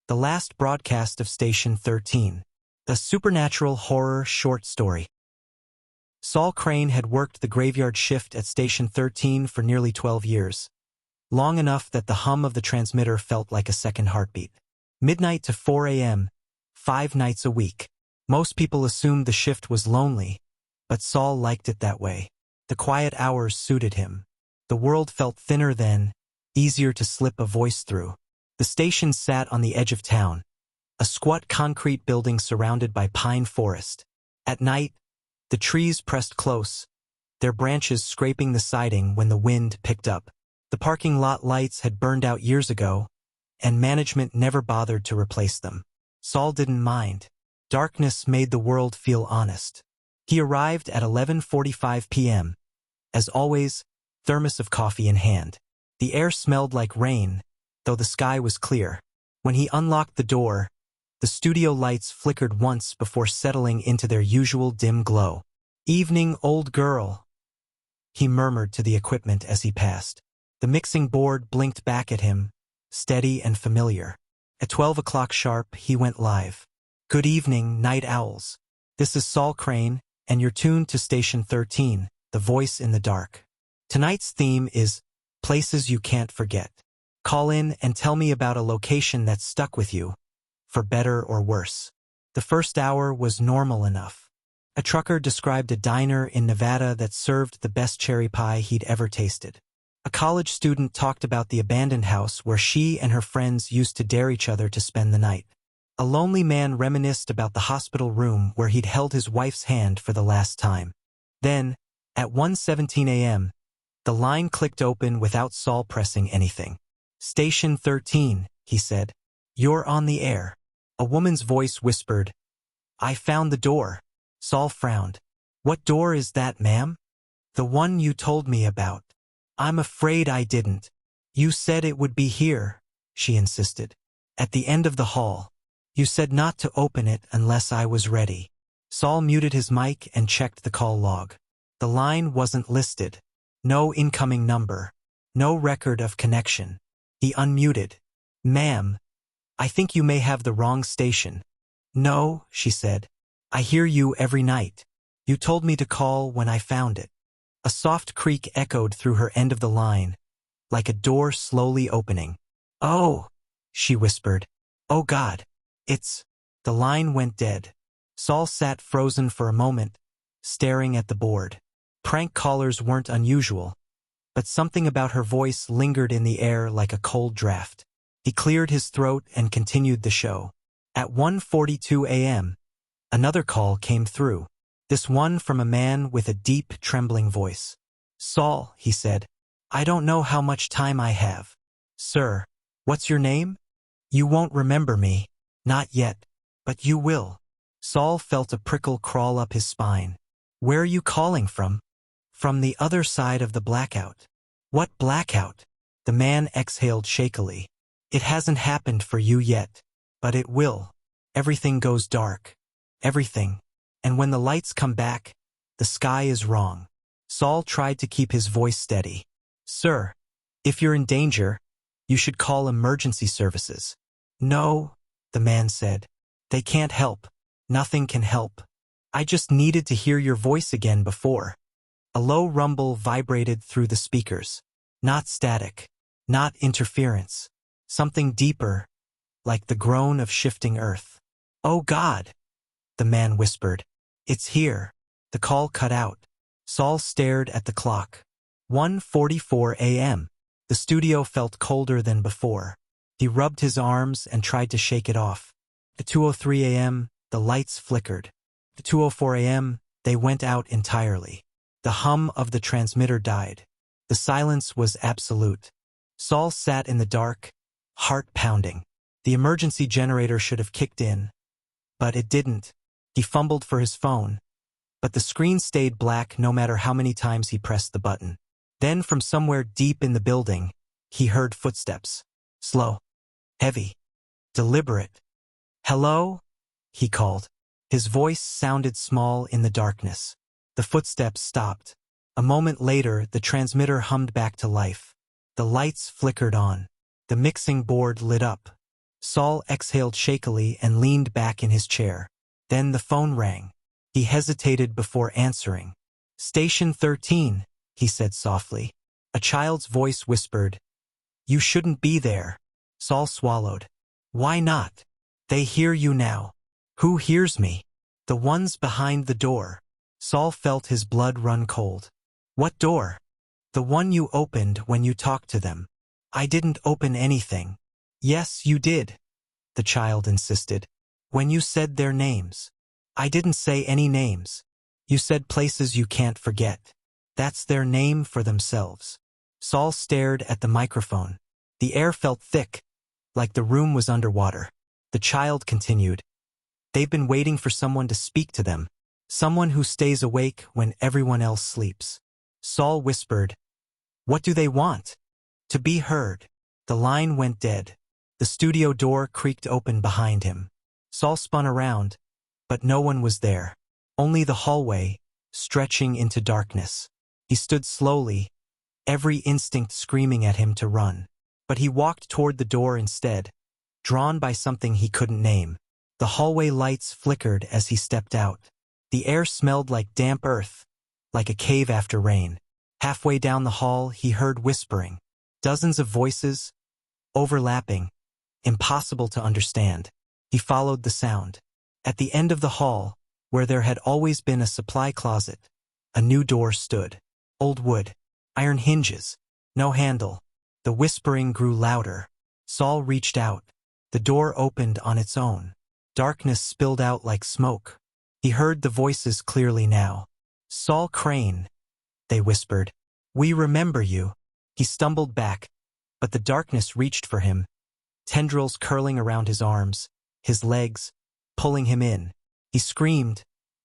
The last broadcast of Station 13. A supernatural horror short story. Saul Crane had worked the graveyard shift at Station 13 for nearly 12 years. Long enough that the hum of the transmitter felt like a second heartbeat. Midnight to 4 a.m., 5 nights a week. Most people assumed the shift was lonely, but Saul liked it that way. The quiet hours suited him. The world felt thinner then, easier to slip a voice through. The station sat on the edge of town, a squat concrete building surrounded by pine forest. At night, the trees pressed close, their branches scraping the siding when the wind picked up. The parking lot lights had burned out years ago, and management never bothered to replace them. Saul didn't mind. Darkness made the world feel honest. He arrived at 11:45 p.m. As always, thermos of coffee in hand. The air smelled like rain, though the sky was clear. When he unlocked the door, the studio lights flickered once before settling into their usual dim glow. "Evening, old girl," he murmured to the equipment as he passed. The mixing board blinked back at him, steady and familiar. At 12 o'clock sharp, he went live. "Good evening, night owls. This is Saul Crane, and you're tuned to Station 13, the voice in the dark. Tonight's theme is places you can't forget. Call in and tell me about a location that stuck with you, for better or worse." The first hour was normal enough. A trucker described a diner in Nevada that served the best cherry pie he'd ever tasted. A college student talked about the abandoned house where she and her friends used to dare each other to spend the night. A lonely man reminisced about the hospital room where he'd held his wife's hand for the last time. Then, at 1:17 a.m., the line clicked open without Saul pressing anything. "Station 13, he said. "You're on the air." A woman's voice whispered, "I found the door." Saul frowned. "What door is that, ma'am?" "The one you told me about." "I'm afraid I didn't." "You said it would be here," she insisted. "At the end of the hall. You said not to open it unless I was ready." Saul muted his mic and checked the call log. The line wasn't listed. No incoming number. No record of connection. He unmuted. "Ma'am, I think you may have the wrong station." "No," she said. "I hear you every night. You told me to call when I found it." A soft creak echoed through her end of the line, like a door slowly opening. "Oh," she whispered. "Oh God. It's..." The line went dead. Saul sat frozen for a moment, staring at the board. Prank callers weren't unusual, but something about her voice lingered in the air like a cold draft. He cleared his throat and continued the show. At 1:42 a.m., another call came through, this one from a man with a deep, trembling voice. "Saul," he said, "I don't know how much time I have." "Sir, what's your name?" "You won't remember me. Not yet. But you will." Saul felt a prickle crawl up his spine. "Where are you calling from?" "From the other side of the blackout." "What blackout?" The man exhaled shakily. "It hasn't happened for you yet. But it will. Everything goes dark. Everything. And when the lights come back, the sky is wrong." Saul tried to keep his voice steady. "Sir, if you're in danger, you should call emergency services." "No," the man said. "They can't help. Nothing can help. I just needed to hear your voice again before." A low rumble vibrated through the speakers. Not static. Not interference. Something deeper, like the groan of shifting earth. "Oh God," the man whispered. "It's here." The call cut out. Saul stared at the clock. 1:44 a.m. The studio felt colder than before. He rubbed his arms and tried to shake it off. At 2:03 a.m., the lights flickered. At 2:04 a.m., they went out entirely. The hum of the transmitter died. The silence was absolute. Saul sat in the dark, heart pounding. The emergency generator should have kicked in, but it didn't. He fumbled for his phone, but the screen stayed black no matter how many times he pressed the button. Then from somewhere deep in the building, he heard footsteps. Slow, heavy, deliberate. "Hello?" he called. His voice sounded small in the darkness. The footsteps stopped. A moment later, the transmitter hummed back to life. The lights flickered on. The mixing board lit up. Saul exhaled shakily and leaned back in his chair. Then the phone rang. He hesitated before answering. "Station 13, he said softly. A child's voice whispered, "You shouldn't be there." Saul swallowed. "Why not? They hear you now." "Who hears me?" "The ones behind the door." Saul felt his blood run cold. "What door?" "The one you opened when you talked to them." "I didn't open anything." "Yes, you did," the child insisted. "When you said their names." "I didn't say any names." "You said places you can't forget." "That's their name for themselves." Saul stared at the microphone. The air felt thick, like the room was underwater. The child continued. "They've been waiting for someone to speak to them. Someone who stays awake when everyone else sleeps." Saul whispered, "What do they want?" "To be heard." The line went dead. The studio door creaked open behind him. Saul spun around, but no one was there. Only the hallway, stretching into darkness. He stood slowly, every instinct screaming at him to run. But he walked toward the door instead, drawn by something he couldn't name. The hallway lights flickered as he stepped out. The air smelled like damp earth, like a cave after rain. Halfway down the hall, he heard whispering. Dozens of voices, overlapping, impossible to understand. He followed the sound. At the end of the hall, where there had always been a supply closet, a new door stood. Old wood, iron hinges, no handle. The whispering grew louder. Saul reached out. The door opened on its own. Darkness spilled out like smoke. He heard the voices clearly now. "Saul Crane," they whispered. "We remember you." He stumbled back, but the darkness reached for him, tendrils curling around his arms, his legs, pulling him in. He screamed,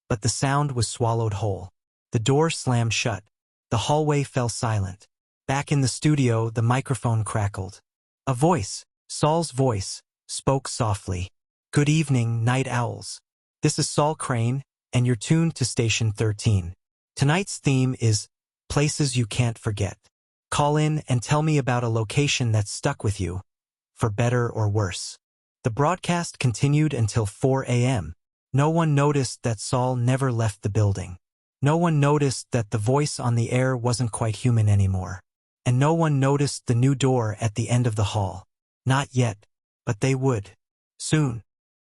but the sound was swallowed whole. The door slammed shut. The hallway fell silent. Back in the studio, the microphone crackled. A voice, Saul's voice, spoke softly. "Good evening, night owls. This is Saul Crane, and you're tuned to Station 13. Tonight's theme is Places You Can't Forget. Call in and tell me about a location that stuck with you, for better or worse." The broadcast continued until 4 a.m. No one noticed that Saul never left the building. No one noticed that the voice on the air wasn't quite human anymore. And no one noticed the new door at the end of the hall. Not yet, but they would. Soon.